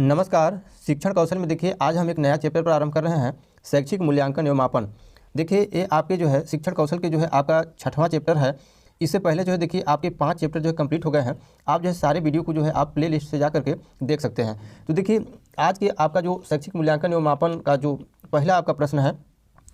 नमस्कार। शिक्षण कौशल में देखिए आज हम एक नया चैप्टर प्रारंभ कर रहे हैं, शैक्षिक मूल्यांकन एवं मापन। देखिए ये आपके जो है शिक्षण कौशल के जो है आपका 6वां चैप्टर है। इससे पहले जो है देखिए आपके 5 चैप्टर जो है कंप्लीट हो गए हैं। आप जो है सारे वीडियो को जो है आप प्ले लिस्ट से जा करके देख सकते हैं। तो देखिए आज के आपका जो शैक्षिक मूल्यांकन एवं मापन का जो पहला आपका प्रश्न है,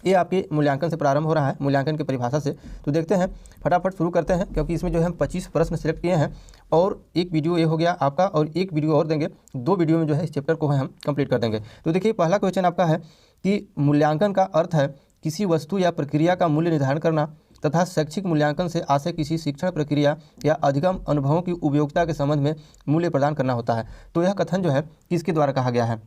ये आपके मूल्यांकन से प्रारंभ हो रहा है, मूल्यांकन की परिभाषा से। तो देखते हैं, फटाफट शुरू करते हैं, क्योंकि इसमें जो है हम 25 प्रश्न सिलेक्ट किए हैं और एक वीडियो ये हो गया आपका और एक वीडियो और देंगे। 2 वीडियो में जो है इस चैप्टर को हम कंप्लीट कर देंगे। तो देखिए पहला क्वेश्चन आपका है कि मूल्यांकन का अर्थ है किसी वस्तु या प्रक्रिया का मूल्य निर्धारण करना तथा शैक्षिक मूल्यांकन से आशय किसी शिक्षण प्रक्रिया या अधिगम अनुभवों की उपयोगिता के संबंध में मूल्य प्रदान करना होता है। तो यह कथन जो है किसके द्वारा कहा गया है?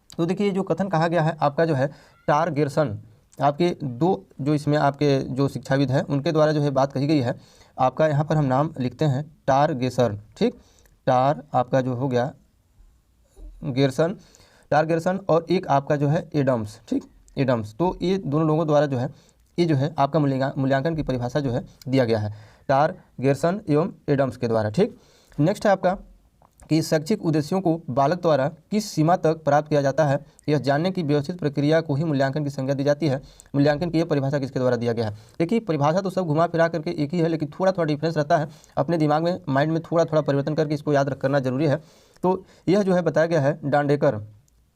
तो देखिए जो कथन कहा गया है आपका जो है टार गेर्सन, आपके 2 जो इसमें आपके जो शिक्षाविद हैं उनके द्वारा जो है बात कही गई है। आपका यहाँ पर हम नाम लिखते हैं टार गेर्सन, ठीक। टार आपका जो हो गया गेर्सन, टार गेर्सन, और एक आपका जो है एडम्स, ठीक, एडम्स। तो ये दोनों लोगों द्वारा जो है ये जो है आपका मूल्यांकन की परिभाषा जो है दिया गया है, टार गेर्सन एवं एडम्स के द्वारा, ठीक। नेक्स्ट है आपका कि शैक्षिक उद्देश्यों को बालक द्वारा किस सीमा तक प्राप्त किया जाता है, यह जानने की व्यवस्थित प्रक्रिया को ही मूल्यांकन की संज्ञा दी जाती है। मूल्यांकन की यह परिभाषा किसके द्वारा दिया गया है? देखिए परिभाषा तो सब घुमा फिरा करके एक ही है, लेकिन थोड़ा थोड़ा डिफरेंस रहता है। अपने दिमाग में, माइंड में थोड़ा थोड़ा परिवर्तन करके इसको याद करना जरूरी है। तो यह जो है बताया गया है डांडेकर,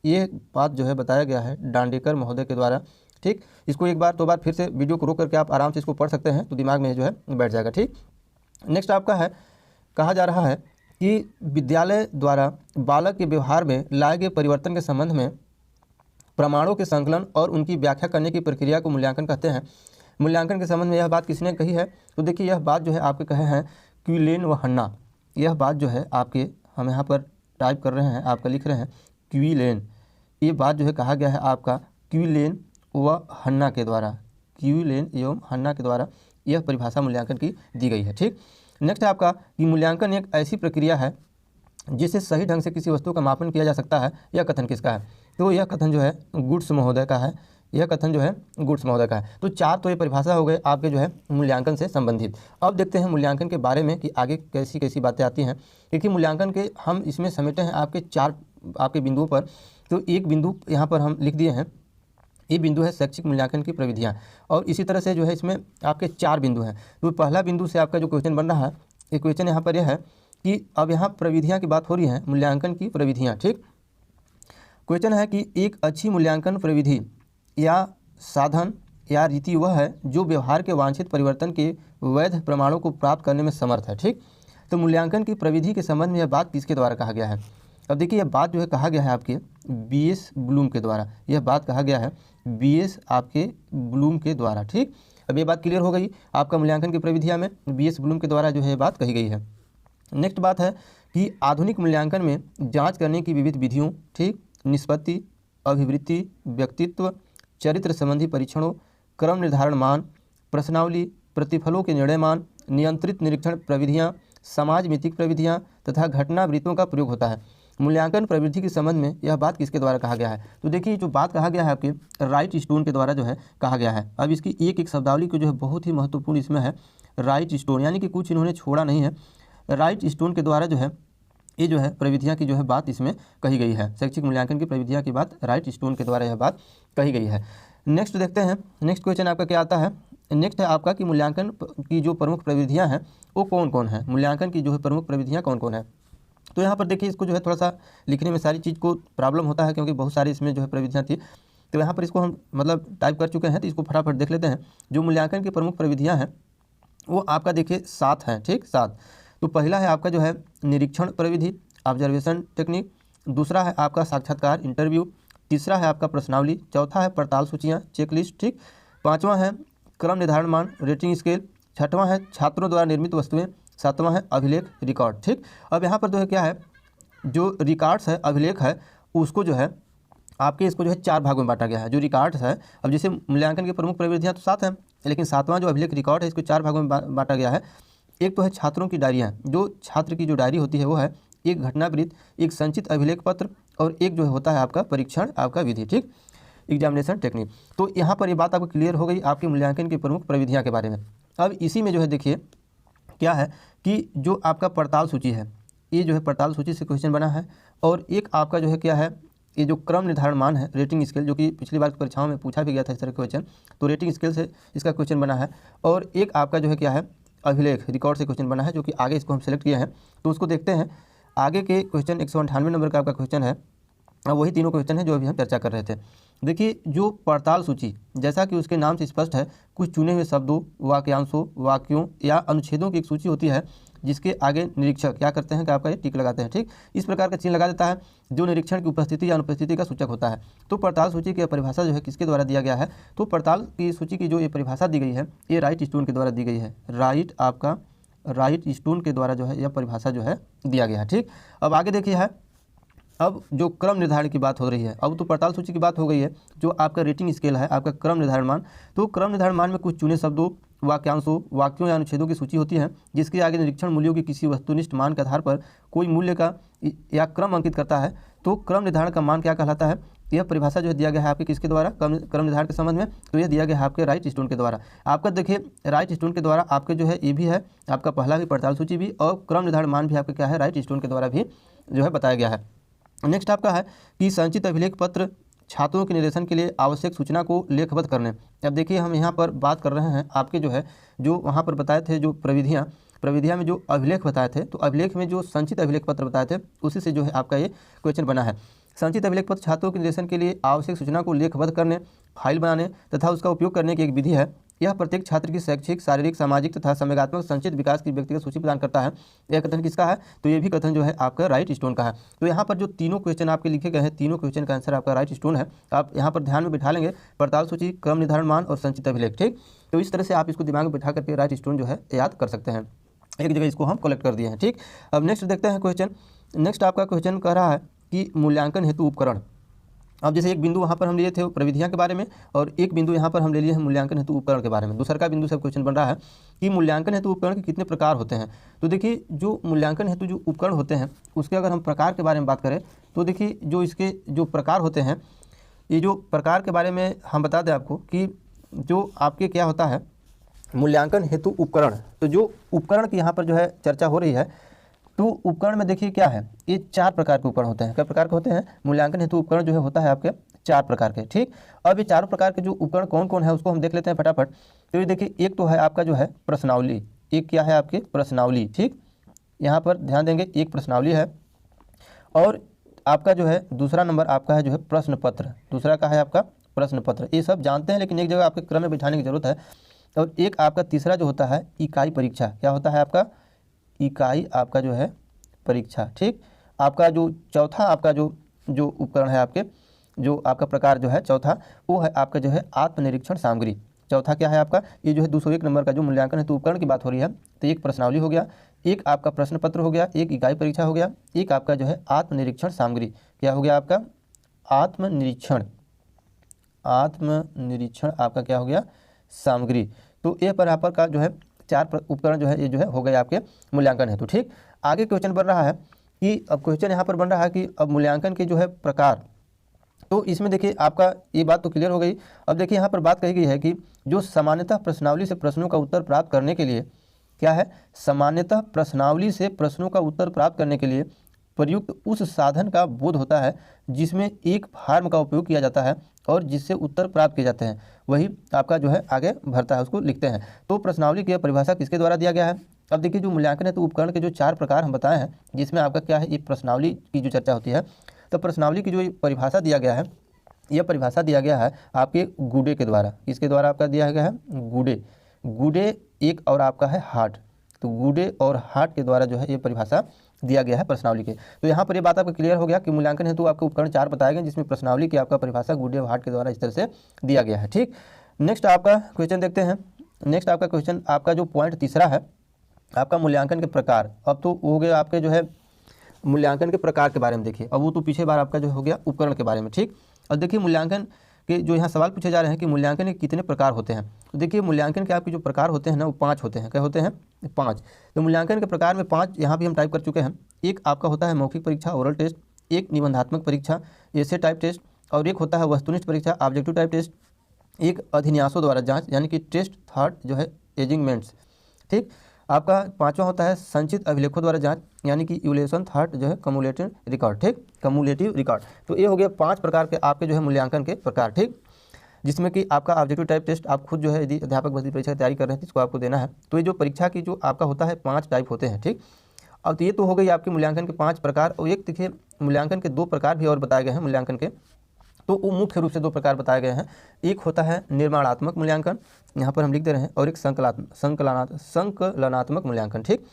ये बात जो है बताया गया है डांडेकर महोदय के द्वारा, ठीक। इसको एक बार 2 बार फिर से वीडियो को रोक करके आप आराम से इसको पढ़ सकते हैं, तो दिमाग में जो है बैठ जाएगा, ठीक। नेक्स्ट आपका है, कहा जा रहा है कि विद्यालय द्वारा बालक के व्यवहार में लाए गए परिवर्तन के संबंध में प्रमाणों के संकलन और उनकी व्याख्या करने की प्रक्रिया को मूल्यांकन कहते हैं। मूल्यांकन के संबंध में यह बात किसने कही है? तो देखिए यह बात जो है आपके कहे हैं क्विलेन व हन्ना। यह बात जो है आपके हम यहाँ पर टाइप कर रहे हैं, आपका लिख रहे हैं क्विलेन। ये बात जो है कहा गया है आपका क्विलेन व हन्ना के द्वारा, क्विलेन एवं हन्ना के द्वारा यह परिभाषा मूल्यांकन की दी गई है, ठीक। नेक्स्ट है आपका कि मूल्यांकन एक ऐसी प्रक्रिया है जिससे सही ढंग से किसी वस्तु का मापन किया जा सकता है। यह कथन किसका है? तो यह कथन जो है गुड्स महोदय का है। यह कथन जो है गुड्स महोदय का है। तो 4 तो ये परिभाषा हो गए आपके जो है मूल्यांकन से संबंधित। अब देखते हैं मूल्यांकन के बारे में कि आगे कैसी कैसी बातें आती हैं, क्योंकि मूल्यांकन के हम इसमें समेटे हैं आपके 4 आपके बिंदुओं पर। तो एक बिंदु यहाँ पर हम लिख दिए हैं, ये बिंदु है शैक्षिक मूल्यांकन की प्रविधियाँ, और इसी तरह से जो है इसमें आपके 4 बिंदु हैं। तो पहला बिंदु से आपका जो क्वेश्चन बन रहा है, ये क्वेश्चन यहाँ पर यह है कि अब यहाँ प्रविधियाँ की बात हो रही है, मूल्यांकन की प्रविधियाँ, ठीक। क्वेश्चन है कि एक अच्छी मूल्यांकन प्रविधि या साधन या रीति वह है जो व्यवहार के वांछित परिवर्तन के वैध प्रमाणों को प्राप्त करने में समर्थ है, ठीक। तो मूल्यांकन की प्रविधि के संबंध में यह बात किसके द्वारा कहा गया है? अब देखिए यह बात जो है कहा गया है आपके बीएस ब्लूम के द्वारा। यह बात कहा गया है बीएस आपके ब्लूम के द्वारा, ठीक। अब ये बात क्लियर हो गई आपका मूल्यांकन की प्रविधियाँ में बीएस ब्लूम के द्वारा जो है बात कही गई है। नेक्स्ट बात है कि आधुनिक मूल्यांकन में जांच करने की विविध विधियों, ठीक, निष्पत्ति, अभिवृत्ति, व्यक्तित्व, चरित्र संबंधी परीक्षणों, क्रम निर्धारण मान, प्रश्नावली, प्रतिफलों के निर्णय मान, नियंत्रित निरीक्षण प्रविधियाँ, समाज मितिक प्रविधियाँ तथा घटनावृत्तों का प्रयोग होता है। मूल्यांकन प्रवृत्ति के संबंध में यह बात किसके द्वारा कहा गया है? तो देखिए जो बात कहा गया है आपके राइट स्टोन के द्वारा जो है कहा गया है। अब इसकी एक एक शब्दावली को जो है बहुत ही महत्वपूर्ण इसमें है राइट स्टोन, यानी कि कुछ इन्होंने छोड़ा नहीं है। राइट स्टोन के द्वारा जो है ये जो है प्रविधियाँ की जो है बात इसमें कही गई है। शैक्षिक मूल्यांकन की प्रविधियाँ की बात राइट स्टोन के द्वारा यह बात कही गई है। नेक्स्ट देखते हैं, नेक्स्ट क्वेश्चन आपका क्या आता है? नेक्स्ट है आपका कि मूल्यांकन की जो प्रमुख प्रविधियाँ हैं वो कौन कौन है? मूल्यांकन की जो है प्रमुख प्रविधियाँ कौन कौन है? तो यहाँ पर देखिए इसको जो है थोड़ा सा लिखने में सारी चीज़ को प्रॉब्लम होता है, क्योंकि बहुत सारी इसमें जो है प्रविधियाँ थी। तो यहाँ पर इसको हम मतलब टाइप कर चुके हैं, तो इसको फटाफट देख लेते हैं। जो मूल्यांकन की प्रमुख प्रविधियाँ हैं वो आपका देखिए 7 हैं, ठीक, 7। तो पहला है आपका जो है निरीक्षण प्रविधि, ऑब्जर्वेशन टेक्निक। दूसरा है आपका साक्षात्कार, इंटरव्यू। तीसरा है आपका प्रश्नावली। चौथा है पड़ताल सूचियाँ, चेकलिस्ट, ठीक। 5वां है क्रम निर्धारण मान, रेटिंग स्केल। 6वां है छात्रों द्वारा निर्मित वस्तुएं। 7वां है अभिलेख, रिकॉर्ड, ठीक। अब यहाँ पर जो है क्या है, जो रिकॉर्ड्स है, अभिलेख है, उसको जो है आपके इसको जो है 4 भागों में बांटा गया है। जो रिकॉर्ड्स है, अब जैसे मूल्यांकन की प्रमुख प्रविधियाँ तो 7 हैं, लेकिन 7वां जो अभिलेख रिकॉर्ड है इसको 4 भागों में बांटा गया है। एक तो है छात्रों की डायरियाँ, जो छात्र की जो डायरी होती है वो है, एक घटनावृत्त, एक संचित अभिलेख पत्र, और एक जो होता है आपका परीक्षण आपका विधि, ठीक, एग्जामिनेशन टेक्निक। तो यहाँ पर ये बात आपको क्लियर हो गई आपके मूल्यांकन की प्रमुख प्रविधियाँ के बारे में। अब इसी में जो है देखिए क्या है कि जो आपका पड़ताल सूची है, ये जो है पड़ताल सूची से क्वेश्चन बना है। और एक आपका जो है क्या है, ये जो क्रम निर्धारण मान है, रेटिंग स्केल, जो कि पिछली बार की परीक्षाओं में पूछा भी गया था इस तरह का क्वेश्चन, तो रेटिंग स्केल से इसका क्वेश्चन बना है। और एक आपका जो है क्या है, अभिलेख रिकॉर्ड से क्वेश्चन बना है, जो कि आगे इसको हम सेलेक्ट किए हैं। तो उसको देखते हैं। आगे के क्वेश्चन 198 नंबर का आपका क्वेश्चन है। अब वही तीनों क्वेश्चन हैं जो अभी हम चर्चा कर रहे थे। देखिए, जो पड़ताल सूची, जैसा कि उसके नाम से स्पष्ट है, कुछ चुने हुए शब्दों, वाक्यांशों, वाक्यों या अनुच्छेदों की एक सूची होती है, जिसके आगे निरीक्षक क्या करते हैं कि आपका ये टिक लगाते हैं। ठीक, इस प्रकार का चिन्ह लगा देता है, जो निरीक्षण की उपस्थिति या अनुपस्थिति का सूचक होता है। तो पड़ताल सूची की परिभाषा जो है किसके द्वारा दिया गया है, तो पड़ताल की सूची की जो ये परिभाषा दी गई है, ये राइट स्टोन के द्वारा दी गई है। राइट स्टोन के द्वारा जो है यह परिभाषा जो है दिया गया है। ठीक, अब आगे देखिए है, अब जो क्रम निर्धारण की बात हो रही है, अब तो पड़ताल सूची की बात हो गई है, जो आपका रेटिंग स्केल है, आपका क्रम निर्धारण मान। तो क्रम निर्धारण मान में कुछ चुने शब्दों, वाक्यांशों, वाक्यों या अनुच्छेदों की सूची होती है, जिसके आगे निरीक्षण मूल्यों की किसी वस्तुनिष्ठ मान के आधार पर कोई मूल्य का या क्रम अंकित करता है। तो क्रम निर्धारण का मान क्या कहलाता है, यह परिभाषा जो है दिया गया है आपके किसके द्वारा, क्रम निर्धारण के संबंध में, तो यह दिया गया है आपके राइट स्टोन के द्वारा। आपका देखिए राइट स्टोन के द्वारा आपके जो है ये भी है, आपका पहला भी पड़ताल सूची भी, और क्रम निर्धारण मान भी आपका क्या है, राइट स्टोन के द्वारा भी जो है बताया गया है। नेक्स्ट आपका है कि संचित अभिलेख पत्र छात्रों के निर्देशन के लिए आवश्यक सूचना को लेखबद्ध करने। अब देखिए, हम यहाँ पर बात कर रहे हैं आपके जो है, जो वहाँ पर बताए थे जो प्रविधियाँ में जो अभिलेख बताए थे, तो अभिलेख में जो संचित अभिलेख पत्र बताए थे, उसी से जो है आपका ये क्वेश्चन बना है। संचित अभिलेख पत्र छात्रों के निर्देशन के लिए आवश्यक सूचना को लेखबद्ध करने, फाइल बनाने तथा उसका उपयोग करने की एक विधि है। यह प्रत्येक छात्र की शैक्षिक, शारीरिक, सामाजिक तथा संवेगात्मक संचित विकास की व्यक्तिगत सूची प्रदान करता है। यह कथन किसका है, तो ये भी कथन जो है आपका राइट स्टोन का है। तो यहाँ पर जो तीनों क्वेश्चन आपके लिखे गए हैं, तीनों क्वेश्चन का आंसर आपका राइट स्टोन है। आप यहाँ पर ध्यान में बिठा लेंगे, पड़ताल सूची, क्रम निर्धारण मान और संचित अभिलेख। ठीक, तो इस तरह से आप इसको दिमाग में बिठा करके राइट स्टोन जो है याद कर सकते हैं। एक जगह इसको हम कलेक्ट कर दिए हैं। ठीक, अब नेक्स्ट देखते हैं क्वेश्चन। नेक्स्ट आपका क्वेश्चन कह रहा है कि मूल्यांकन हेतु उपकरण। अब जैसे एक बिंदु वहाँ पर हम लिए थे प्रविधियाँ के बारे में, और एक बिंदु यहाँ पर हम ले लिए हैं मूल्यांकन हेतु उपकरण के बारे में। दूसरा का बिंदु से क्वेश्चन बन रहा है कि मूल्यांकन हेतु उपकरण के कितने प्रकार होते हैं। तो देखिए, जो मूल्यांकन हेतु जो उपकरण होते हैं, उसके अगर हम प्रकार के बारे में बात करें, तो देखिए जो इसके जो प्रकार होते हैं, ये जो प्रकार के बारे में हम बता दें आपको कि जो आपके क्या होता है मूल्यांकन हेतु उपकरण। तो जो उपकरण की यहाँ पर जो है चर्चा हो रही है, तो उपकरण में देखिए क्या है, ये 4 प्रकार के उपकरण होते हैं। क्या प्रकार के होते हैं, मूल्यांकन हेतु उपकरण जो है होता है आपके 4 प्रकार के। ठीक, अब ये 4 प्रकार के जो उपकरण कौन कौन है उसको हम देख लेते हैं फटाफट। तो ये देखिए, एक तो है आपका जो है प्रश्नावली, एक क्या है आपकी प्रश्नावली। ठीक, यहाँ पर ध्यान देंगे, एक प्रश्नावली है, और आपका जो है दूसरा नंबर आपका है जो है प्रश्न पत्र, दूसरा का है आपका प्रश्न पत्र। ये सब जानते हैं, लेकिन एक जगह आपके क्रम में बिठाने की जरूरत है। और एक आपका तीसरा जो होता है इकाई परीक्षा, क्या होता है आपका इकाई आपका जो है परीक्षा। ठीक, आपका जो चौथा आपका जो उपकरण है आपके, जो आपका प्रकार जो है चौथा, वो है आपका जो है आत्मनिरीक्षण सामग्री। चौथा क्या है आपका, ये जो है 201 नंबर का जो मूल्यांकन हेतु उपकरण की बात हो रही है, तो एक प्रश्नावली हो गया, एक आपका प्रश्न पत्र हो गया, एक इकाई परीक्षा हो गया, एक आपका जो है आत्मनिरीक्षण सामग्री। क्या हो गया आपका आत्मनिरीक्षण आपका क्या हो गया सामग्री। तो ये पर यहाँ पर का जो है 4 उपकरण जो है ये जो है हो गए आपके मूल्यांकन हेतु। ठीक, आगे क्वेश्चन बन रहा है कि अब क्वेश्चन यहाँ पर बन रहा है कि अब मूल्यांकन के जो है प्रकार। तो इसमें देखिए आपका ये बात तो क्लियर हो गई। अब देखिए यहाँ पर बात कही गई है कि जो सामान्यतः प्रश्नावली से प्रश्नों का उत्तर प्राप्त करने के लिए क्या है, सामान्यतः प्रश्नावली से प्रश्नों का उत्तर प्राप्त करने के लिए प्रयुक्त उस साधन का बोध होता है जिसमें एक फॉर्म का उपयोग किया जाता है और जिससे उत्तर प्राप्त किए जाते हैं, वही आपका जो है आगे भरता है, उसको लिखते हैं। तो प्रश्नावली की परिभाषा किसके द्वारा दिया गया है। अब देखिए, जो मूल्यांकन है तो उपकरण के जो 4 प्रकार हम बताए हैं, जिसमें आपका क्या है, ये प्रश्नावली की जो चर्चा होती है, तो प्रश्नावली की जो परिभाषा दिया गया है, यह परिभाषा दिया गया है आपके गुडे के द्वारा। इसके द्वारा आपका दिया गया है गुडे एक और आपका है हार्ट। तो गुडे और हार्ट के द्वारा जो है ये परिभाषा दिया गया है प्रश्नावली के। तो यहाँ पर ये बात आपको क्लियर हो गया कि मूल्यांकन हेतु आपके उपकरण 4 बताए गए, जिसमें प्रश्नावली की आपका परिभाषा गुडे और हार्ट के द्वारा इस तरह से दिया गया है। ठीक, नेक्स्ट आपका क्वेश्चन देखते हैं। नेक्स्ट आपका क्वेश्चन, आपका जो पॉइंट तीसरा है आपका मूल्यांकन के प्रकार। अब तो हो गया आपके जो है मूल्यांकन के प्रकार के बारे में देखिए, अब वो तो पीछे बार आपका जो हो गया उपकरण के बारे में। ठीक, और देखिए मूल्यांकन के जो यहाँ सवाल पूछे जा रहे हैं कि मूल्यांकन के कितने प्रकार होते हैं। तो देखिए मूल्यांकन के आपके जो प्रकार होते हैं ना, वो 5 होते हैं। क्या होते हैं 5। तो मूल्यांकन के प्रकार में 5 यहाँ भी हम टाइप कर चुके हैं। एक आपका होता है मौखिक परीक्षा ओरल टेस्ट, एक निबंधात्मक परीक्षा एसे टाइप टेस्ट, और एक होता है वस्तुनिष्ठ परीक्षा ऑब्जेक्टिव टाइप टेस्ट, एक अधिन्यासों द्वारा जाँच यानी कि टेस्ट थर्ड जो है एजिंगमेंट्स। ठीक, आपका पांचवा होता है संचित अभिलेखों द्वारा जांच, यानी कि इवैल्यूएशन थर्ड जो है कम्युलेटिव रिकॉर्ड, ठीक, कम्युलेटिव रिकॉर्ड। तो ये हो गया 5 प्रकार के आपके जो है मूल्यांकन के प्रकार, ठीक, जिसमें कि आपका ऑब्जेक्टिव टाइप टेस्ट आप खुद जो है यदि अध्यापक भर्ती परीक्षा की तैयारी कर रहे हैं तो इसको आपको देना है। तो ये जो परीक्षा की जो आपका होता है 5 टाइप होते हैं, ठीक। अब ये तो हो गई आपके मूल्यांकन के 5 प्रकार, और एक देखिए मूल्यांकन के 2 प्रकार भी और बताए गए हैं मूल्यांकन के। तो वो मुख्य रूप से 2 प्रकार बताए गए हैं। एक होता है निर्माणात्मक मूल्यांकन, यहाँ पर हम लिख दे रहे हैं, और एक संकलनात्मक मूल्यांकन, ठीक।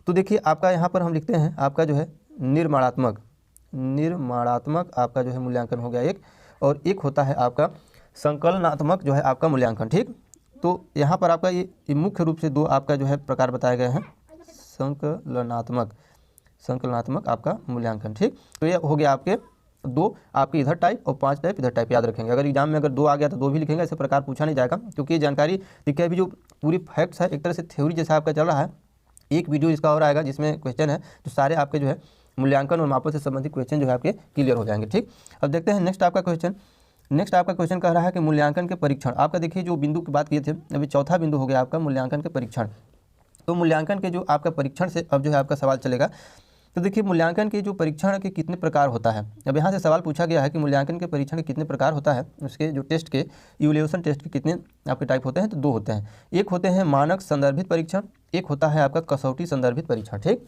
तो देखिए आपका यहाँ पर हम लिखते हैं आपका जो है निर्माणात्मक आपका जो है मूल्यांकन हो गया एक, और एक होता है आपका संकलनात्मक जो है आपका मूल्यांकन, ठीक। तो यहाँ पर आपका ये मुख्य रूप से 2 आपका जो है प्रकार बताए गए हैं, संकलनात्मक आपका मूल्यांकन, ठीक। तो ये हो गया आपके 2 आपके इधर टाइप और 5 टाइप इधर टाइप, याद रखेंगे। अगर एग्जाम में अगर 2 आ गया तो 2 भी लिखेंगे, ऐसे प्रकार पूछा नहीं जाएगा, क्योंकि ये जानकारी देखिए अभी जो पूरी फैक्ट्स है एक तरह से थ्योरी जैसा आपका चल रहा है। एक वीडियो इसका और आएगा जिसमें क्वेश्चन है, तो सारे आपके जो है मूल्यांकन और मापों से संबंधित क्वेश्चन जो है आपके क्लियर हो जाएंगे, ठीक। अब देखते हैं नेक्स्ट आपका क्वेश्चन कह रहा है कि मूल्यांकन के परीक्षण। आपका देखिए जो बिंदु की बात किए थे, अभी चौथा बिंदु हो गया आपका मूल्यांकन के परीक्षण। तो मूल्यांकन के जो आपका परीक्षण से अब जो है आपका सवाल चलेगा। तो देखिए मूल्यांकन के जो परीक्षण के कितने प्रकार होता है। अब यहाँ से सवाल पूछा गया है कि मूल्यांकन के परीक्षण के कितने प्रकार होता है, उसके जो टेस्ट के इवैल्यूएशन टेस्ट के कितने आपके टाइप होते हैं। तो 2 होते हैं, एक होते हैं मानक संदर्भित परीक्षण, एक होता है आपका कसौटी संदर्भित परीक्षण, ठीक।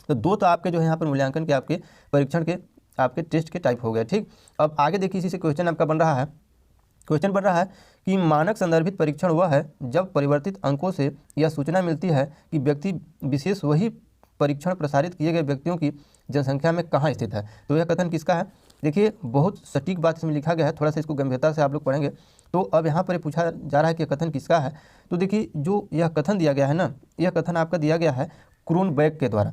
तो 2 तो आपके जो है यहाँ पर मूल्यांकन के आपके परीक्षण के आपके टेस्ट के टाइप हो गए, ठीक। अब आगे देखिए इसी से क्वेश्चन आपका बन रहा है। क्वेश्चन बन रहा है कि मानक संदर्भित परीक्षण वह है जब परिवर्तित अंकों से यह सूचना मिलती है कि व्यक्ति विशेष वही परीक्षण प्रसारित किए गए व्यक्तियों की जनसंख्या में कहाँ स्थित है। तो यह कथन किसका है। देखिए बहुत सटीक बात इसमें लिखा गया है, थोड़ा सा इसको गंभीरता से आप लोग पढ़ेंगे। तो अब यहाँ पर पूछा जा रहा है कि यह कथन किसका है। तो देखिए जो यह कथन दिया गया है ना, यह कथन आपका दिया गया है क्रोनबेक के द्वारा।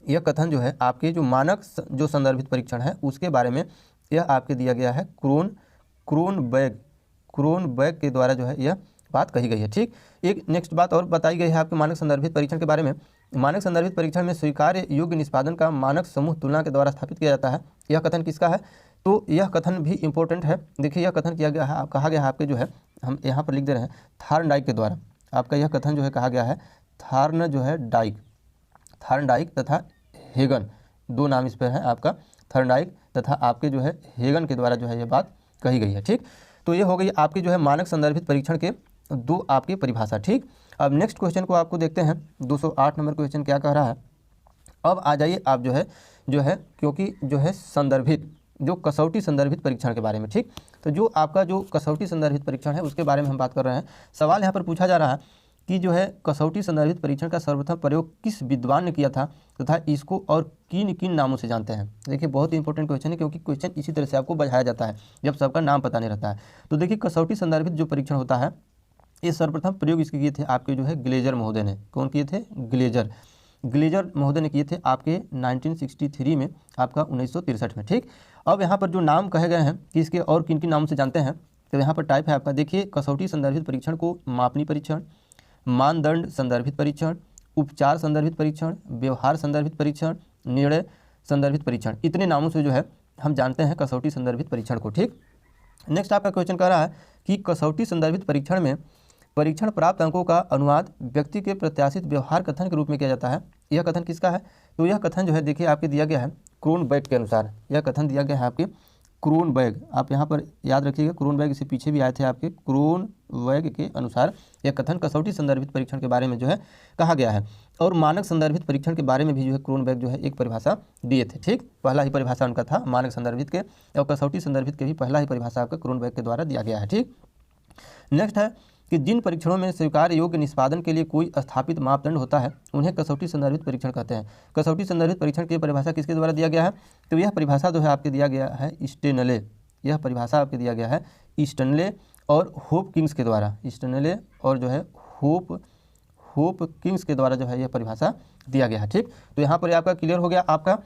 यह कथन जो है आपके जो मानक जो संदर्भित परीक्षण है उसके बारे में यह आपके दिया गया है क्रोनबेक के द्वारा जो है यह बात कही गई है, ठीक। एक नेक्स्ट बात और बताई गई है आपके मानक संदर्भित परीक्षण के बारे में। मानक संदर्भित परीक्षण में स्वीकार्य योग्य निष्पादन का मानक समूह तुलना के द्वारा स्थापित किया जाता है। यह कथन किसका है। तो यह कथन भी इंपॉर्टेंट है। देखिए यह कथन किया गया है, कहा गया है आपके जो है हम यहाँ पर लिख दे रहे हैं थॉर्नडाइक के द्वारा। आपका यह कथन जो है कहा गया है थॉर्नडाइक तथा हेगन, 2 नाम इस पर है आपका, थॉर्नडाइक तथा आपके जो है हेगन के द्वारा जो है ये बात कही गई है, ठीक। तो ये हो गई आपकी जो है मानक संदर्भित परीक्षण के 2 आपकी परिभाषा, ठीक। अब नेक्स्ट क्वेश्चन को आपको देखते हैं। 208 नंबर क्वेश्चन क्या कह रहा है। अब आ जाइए आप जो है क्योंकि जो है संदर्भित जो कसौटी संदर्भित परीक्षण के बारे में, ठीक। तो जो आपका जो कसौटी संदर्भित परीक्षण है उसके बारे में हम बात कर रहे हैं। सवाल यहाँ पर पूछा जा रहा है कि जो है कसौटी संदर्भित परीक्षण का सर्वप्रथम प्रयोग किस विद्वान ने किया था तथा इसको और किन किन नामों से जानते हैं। देखिए बहुत ही इंपॉर्टेंट क्वेश्चन है, क्योंकि क्वेश्चन इसी तरह से आपको बढ़ाया जाता है जब सबका नाम पता नहीं रहता है। तो देखिए कसौटी संदर्भित जो परीक्षण होता है ये सर्वप्रथम प्रयोग इसके किए थे आपके जो है ग्लेजर महोदय ने। कौन किए थे। ग्लेजर महोदय ने किए थे आपके 1963 में, आपका 1963 में, ठीक। अब यहाँ पर जो नाम कहे गए हैं कि इसके और किन किन नामों से जानते हैं। तो यहाँ पर टाइप है आपका, देखिए कसौटी संदर्भित परीक्षण को मापनी परीक्षण, मानदंड संदर्भित परीक्षण, उपचार संदर्भित परीक्षण, व्यवहार संदर्भित परीक्षण, निर्णय संदर्भित परीक्षण, इतने नामों से जो है हम जानते हैं कसौटी संदर्भित परीक्षण को, ठीक। नेक्स्ट आपका क्वेश्चन कह रहा है कि कसौटी संदर्भित परीक्षण में परीक्षण प्राप्त अंकों का अनुवाद व्यक्ति के प्रत्याशित व्यवहार कथन के रूप में किया जाता है। यह कथन किसका है। तो यह कथन जो है देखिए आपके दिया गया है क्रोनबेक के अनुसार। यह कथन दिया गया है आपके क्रोनबेक, आप यहाँ पर याद रखिएगा क्रोनबेक इससे पीछे भी आए थे आपके, क्रोनबेक के अनुसार यह कथन कसौटी संदर्भित परीक्षण के बारे में जो है कहा गया है। और मानक संदर्भित परीक्षण के बारे में भी जो है क्रोनबेक जो है एक परिभाषा दिए थे, ठीक। पहला ही परिभाषा उनका था मानक संदर्भित के, और कसौटी संदर्भित के भी पहला ही परिभाषा आपका क्रोनबेक के द्वारा दिया गया है, ठीक। नेक्स्ट है कि जिन परीक्षणों में स्वीकार्य योग्य निष्पादन के लिए कोई स्थापित मापदंड होता है उन्हें कसौटी संदर्भित परीक्षण कहते हैं। कसौटी संदर्भित परीक्षण की परिभाषा किसके द्वारा दिया गया है। तो यह परिभाषा जो है आपके दिया गया है स्टेनले, यह परिभाषा आपके दिया गया है स्टेनले और होप किंग्स के द्वारा, स्टेनले और जो है होप किंग्स के द्वारा जो है यह परिभाषा दिया गया है, ठीक। तो यहाँ पर आपका क्लियर हो गया आपका।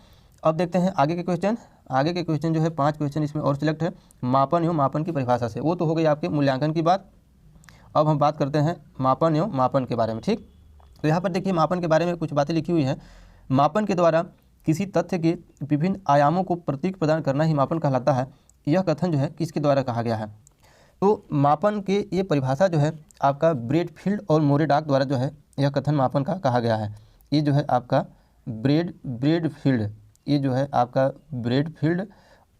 अब देखते हैं आगे के क्वेश्चन जो है 5 क्वेश्चन इसमें और सिलेक्ट है मापन एवं मापन की परिभाषा से। वो तो हो गई आपके मूल्यांकन की बात। अब हम बात करते हैं मापन एवं मापन के बारे में, ठीक। तो यहाँ पर देखिए मापन के बारे में कुछ बातें लिखी हुई हैं। मापन के द्वारा किसी तथ्य के विभिन्न आयामों को प्रतीक प्रदान करना ही मापन कहलाता है। यह कथन जो है किसके द्वारा कहा गया है। तो मापन के ये परिभाषा जो है आपका ब्रेडफील्ड और मोरेडाक द्वारा जो है यह कथन मापन का कहा गया है। ये जो है आपका ब्रेडफील्ड, ये जो है आपका ब्रेडफील्ड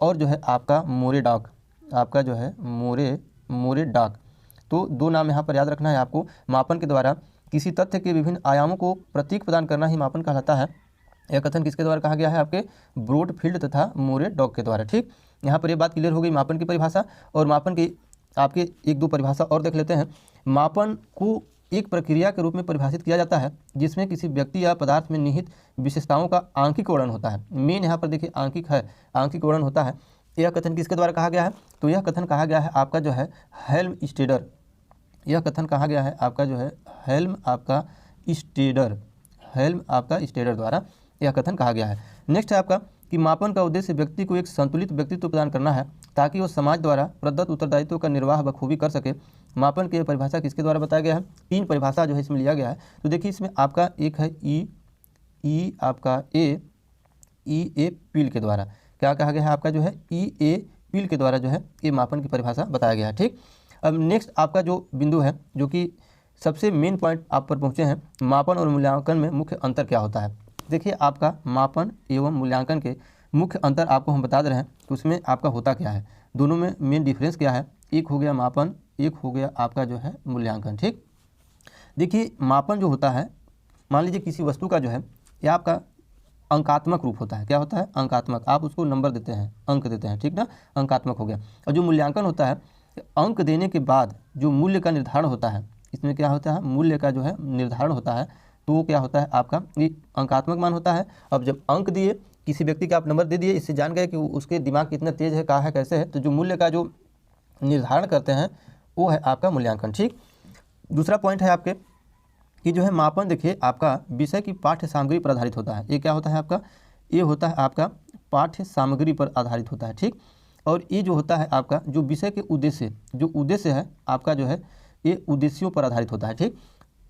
और जो है आपका मोरेडॉक, आपका जो है मोरेडॉक। तो दो नाम यहाँ पर याद रखना है आपको। मापन के द्वारा किसी तथ्य के विभिन्न आयामों को प्रतीक प्रदान करना ही मापन कहलाता है। यह कथन किसके द्वारा कहा गया है? आपके ब्रोडफील्ड तथा मोरेडॉक के द्वारा। ठीक, यहाँ पर ये बात क्लियर हो गई मापन की परिभाषा। और मापन की आपके एक दो परिभाषा और देख लेते हैं। मापन को एक प्रक्रिया के रूप में परिभाषित किया जाता है जिसमें किसी व्यक्ति या पदार्थ में निहित विशेषताओं का आंकिक वर्णन होता है। मेन यहाँ पर देखिए आंकिक है, आंकिक वर्णन होता है। यह कथन किसके द्वारा कहा गया है? तो यह कथन कहा गया है आपका जो है हेल्मस्टेडर। यह कथन कहा गया है आपका जो है हेल्म आपका स्टेडर द्वारा यह कथन कहा गया है। नेक्स्ट है आपका कि मापन का उद्देश्य व्यक्ति को एक संतुलित व्यक्तित्व प्रदान करना है ताकि वो समाज द्वारा प्रदत्त उत्तरदायित्व का निर्वाह बखूबी कर सके। मापन की परिभाषा किसके द्वारा बताया गया है? तीन परिभाषा जो है इसमें लिया गया है। तो देखिए इसमें आपका एक है ई आपका ए पील के द्वारा। क्या कहा गया है? आपका जो है ए पील के द्वारा जो है ये मापन की परिभाषा बताया गया है। ठीक, अब नेक्स्ट आपका जो बिंदु है जो कि सबसे मेन पॉइंट आप पर पहुँचे हैं, मापन और मूल्यांकन में मुख्य अंतर क्या होता है। देखिए आपका मापन एवं मूल्यांकन के मुख्य अंतर आपको हम बता दे रहे हैं कि उसमें आपका होता क्या है, दोनों में मेन डिफरेंस क्या है। एक हो गया मापन, एक हो गया आपका जो है मूल्यांकन। ठीक, देखिए मापन जो होता है, मान लीजिए किसी वस्तु का जो है यह आपका अंकात्मक रूप होता है। क्या होता है? अंकात्मक। आप उसको नंबर देते हैं, अंक देते हैं, ठीक ना, अंकात्मक हो गया। और जो मूल्यांकन होता है, अंक देने के बाद जो मूल्य का निर्धारण होता है, इसमें क्या होता है? मूल्य का जो है निर्धारण होता है। तो वो क्या होता है? आपका ये अंकात्मक मान होता है। अब जब अंक दिए, किसी व्यक्ति का आप नंबर दे दिए, इससे जान गए कि उसके दिमाग कितना तेज है, कहाँ है, कैसे है, तो जो मूल्य का जो निर्धारण करते हैं वो है आपका मूल्यांकन। ठीक, दूसरा पॉइंट है आपके कि जो है मापन देखिए आपका विषय की पाठ्य सामग्री पर आधारित होता है। ये क्या होता है आपका? ये होता है आपका पाठ्य सामग्री पर आधारित होता है। ठीक, और ये जो होता है आपका जो विषय के उद्देश्य, जो उद्देश्य है आपका जो है ये उद्देश्यों पर आधारित होता है। ठीक,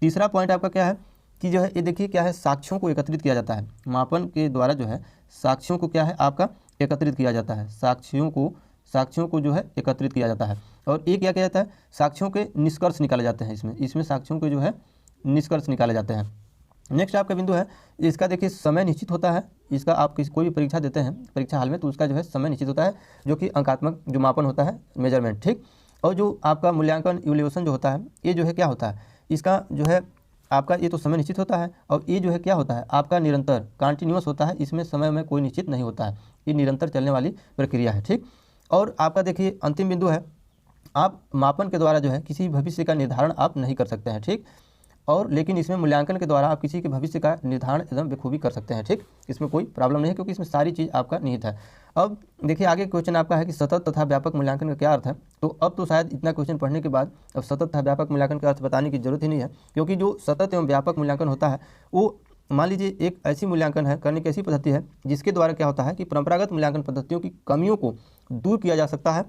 तीसरा पॉइंट आपका क्या है कि जो है ये देखिए क्या है, साक्ष्यों को एकत्रित किया जाता है। मापन के द्वारा जो है साक्ष्यों को क्या है आपका एकत्रित किया जाता है। साक्ष्यों को जो है एकत्रित किया जाता है। और ये क्या किया जाता है? साक्ष्यों के निष्कर्ष निकाले जाते हैं। इसमें साक्ष्यों के जो है निष्कर्ष निकाले जाते हैं। नेक्स्ट आपका बिंदु है, इसका देखिए समय निश्चित होता है। इसका आप कोई भी परीक्षा देते हैं परीक्षा हाल में, तो उसका जो है समय निश्चित होता है, जो कि अंकात्मक जो मापन होता है, मेजरमेंट। ठीक, और जो आपका मूल्यांकन इवैल्यूएशन जो होता है, ये जो है क्या होता है? इसका जो है आपका ये तो समय निश्चित होता है, और ये जो है क्या होता है आपका निरंतर कंटिन्यूअस होता है। इसमें समय में कोई निश्चित नहीं होता है, ये निरंतर चलने वाली प्रक्रिया है। ठीक, और आपका देखिए अंतिम बिंदु है, आप मापन के द्वारा जो है किसी भविष्य का निर्धारण आप नहीं कर सकते हैं। ठीक, और लेकिन इसमें मूल्यांकन के द्वारा आप किसी के भविष्य का निर्धारण एकदम बखूबी कर सकते हैं। ठीक, इसमें कोई प्रॉब्लम नहीं है क्योंकि इसमें सारी चीज़ आपका निहित है। अब देखिए आगे क्वेश्चन आपका है कि सतत तथा व्यापक मूल्यांकन का क्या अर्थ है। तो अब तो शायद इतना क्वेश्चन पढ़ने के बाद अब सतत तथा व्यापक मूल्यांकन का अर्थ बताने की जरूरत ही नहीं है, क्योंकि जो सतत एवं व्यापक मूल्यांकन होता है वो मान लीजिए एक ऐसी मूल्यांकन है, करने की ऐसी पद्धति है जिसके द्वारा क्या होता है कि परंपरागत मूल्यांकन पद्धतियों की कमियों को दूर किया जा सकता है।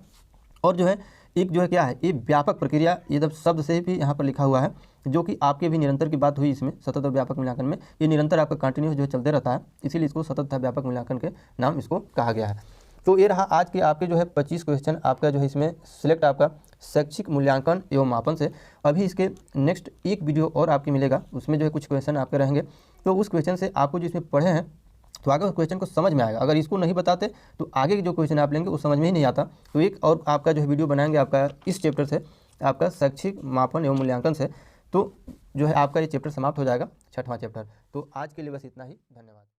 और जो है एक जो है क्या है, ये व्यापक प्रक्रिया, ये जब शब्द से भी यहाँ पर लिखा हुआ है, जो कि आपके भी निरंतर की बात हुई इसमें सतत और व्यापक मूल्यांकन में, ये निरंतर आपका कंटिन्यूस जो है चलते रहता है, इसीलिए इसको सतत तथा व्यापक मूल्यांकन के नाम इसको कहा गया है। तो ये रहा आज के आपके जो है 25 क्वेश्चन आपका जो है इसमें सिलेक्ट आपका शैक्षिक मूल्यांकन एवं मापन से। अभी इसके नेक्स्ट एक वीडियो और आपकी मिलेगा, उसमें जो है कुछ क्वेश्चन आपके रहेंगे, तो उस क्वेश्चन से आपको जो इसमें पढ़े हैं तो आगे उस क्वेश्चन को समझ में आएगा। अगर इसको नहीं बताते तो आगे के जो क्वेश्चन आप लेंगे वो समझ में ही नहीं आता। तो एक और आपका जो है वीडियो बनाएंगे आपका इस चैप्टर से, आपका शैक्षिक मापन एवं मूल्यांकन से, तो जो है आपका ये चैप्टर समाप्त हो जाएगा, 6वां चैप्टर। तो आज के लिए बस इतना ही, धन्यवाद।